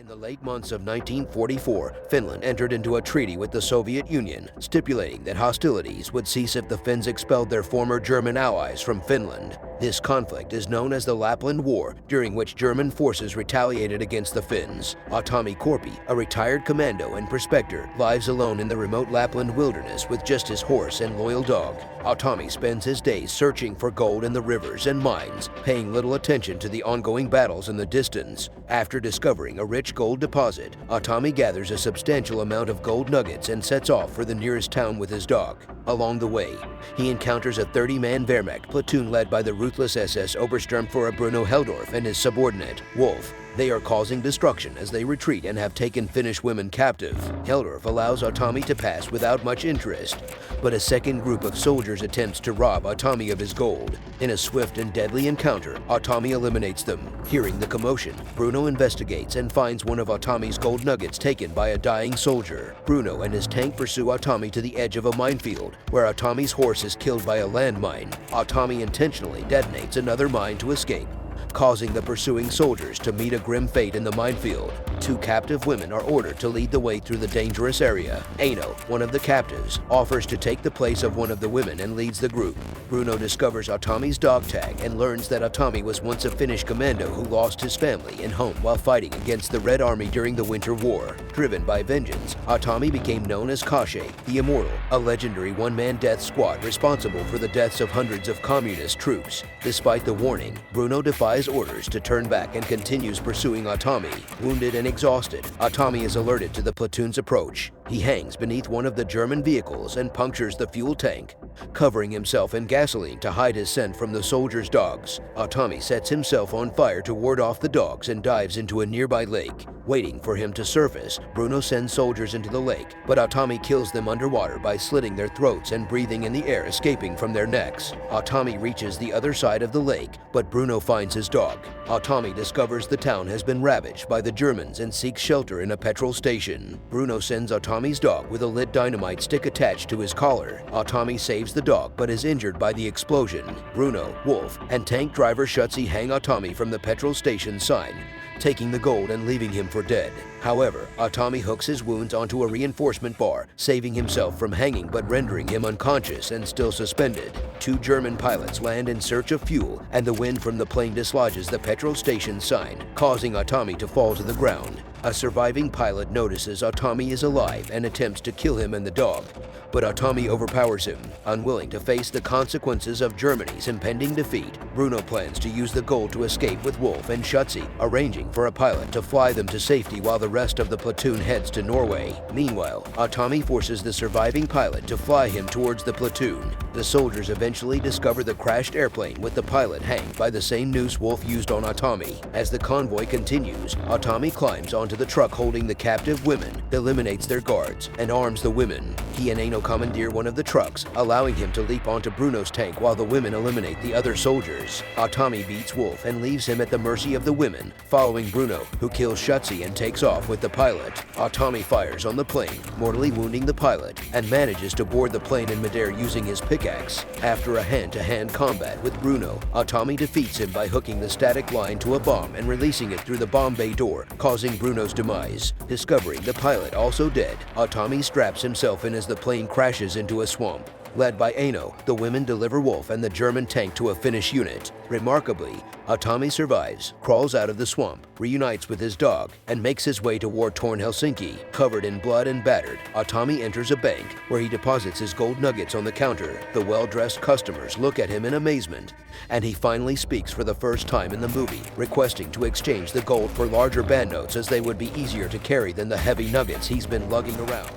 In the late months of 1944, Finland entered into a treaty with the Soviet Union, stipulating that hostilities would cease if the Finns expelled their former German allies from Finland. This conflict is known as the Lapland War, during which German forces retaliated against the Finns. Otami Korpi, a retired commando and prospector, lives alone in the remote Lapland wilderness with just his horse and loyal dog. Otami spends his days searching for gold in the rivers and mines, paying little attention to the ongoing battles in the distance. After discovering a rich gold deposit, Otami gathers a substantial amount of gold nuggets and sets off for the nearest town with his dog. Along the way, he encounters a 30-man Wehrmacht platoon led by the ruthless SS Obersturmführer Bruno Helldorf and his subordinate, Wolf. They are causing destruction as they retreat and have taken Finnish women captive. Helldorf allows Otami to pass without much interest, but a second group of soldiers attempts to rob Otami of his gold. In a swift and deadly encounter, Otami eliminates them. Hearing the commotion, Bruno investigates and finds one of Otami's gold nuggets taken by a dying soldier. Bruno and his tank pursue Otami to the edge of a minefield, where Otami's horse is killed by a landmine. Otami intentionally detonates another mine to escape, causing the pursuing soldiers to meet a grim fate in the minefield. Two captive women are ordered to lead the way through the dangerous area. Aino, one of the captives, offers to take the place of one of the women and leads the group. Bruno discovers Otami's dog tag and learns that Otami was once a Finnish commando who lost his family and home while fighting against the Red Army during the Winter War. Driven by vengeance, Otami became known as Kashe, the Immortal, a legendary one-man death squad responsible for the deaths of hundreds of communist troops. Despite the warning, Bruno defies orders to turn back and continues pursuing Otami. Wounded and exhausted, Otami is alerted to the platoon's approach. He hangs beneath one of the German vehicles and punctures the fuel tank, covering himself in gasoline to hide his scent from the soldiers' dogs. Otami sets himself on fire to ward off the dogs and dives into a nearby lake. Waiting for him to surface, Bruno sends soldiers into the lake, but Otami kills them underwater by slitting their throats and breathing in the air escaping from their necks. Otami reaches the other side of the lake, but Bruno finds his dog. Otami discovers the town has been ravaged by the Germans and seeks shelter in a petrol station. Bruno sends Otami's dog with a lit dynamite stick attached to his collar. Otami saves the dog but is injured by the explosion. Bruno, Wolf, and tank driver Shutzi hang Otami from the petrol station sign, taking the gold and leaving him for dead. However, Otami hooks his wounds onto a reinforcement bar, saving himself from hanging but rendering him unconscious and still suspended. Two German pilots land in search of fuel, and the wind from the plane dislodges the petrol station sign, causing Otami to fall to the ground. A surviving pilot notices Otami is alive and attempts to kill him and the dog, but Otami overpowers him. Unwilling to face the consequences of Germany's impending defeat, Bruno plans to use the gold to escape with Wolf and Shutzi, arranging for a pilot to fly them to safety while the rest of the platoon heads to Norway. Meanwhile, Otami forces the surviving pilot to fly him towards the platoon. The soldiers eventually discover the crashed airplane with the pilot hanged by the same noose Wolf used on Otami. As the convoy continues, Otami climbs onto the truck holding the captive women, eliminates their guards, and arms the women. He and Aino commandeer one of the trucks, allowing him to leap onto Bruno's tank while the women eliminate the other soldiers. Otami beats Wolf and leaves him at the mercy of the women, following Bruno, who kills Shutzi and takes off with the pilot. Otami fires on the plane, mortally wounding the pilot, and manages to board the plane in midair using his pickaxe. After a hand-to-hand combat with Bruno, Otami defeats him by hooking the static line to a bomb and releasing it through the bomb bay door, causing Bruno's demise. Discovering the pilot also dead, Otami straps himself in as the plane crashes into a swamp. Led by Aino, the women deliver Wolf and the German tank to a Finnish unit. Remarkably, Otami survives, crawls out of the swamp, reunites with his dog, and makes his way to war-torn Helsinki. Covered in blood and battered, Otami enters a bank, where he deposits his gold nuggets on the counter. The well-dressed customers look at him in amazement, and he finally speaks for the first time in the movie, requesting to exchange the gold for larger banknotes as they would be easier to carry than the heavy nuggets he's been lugging around.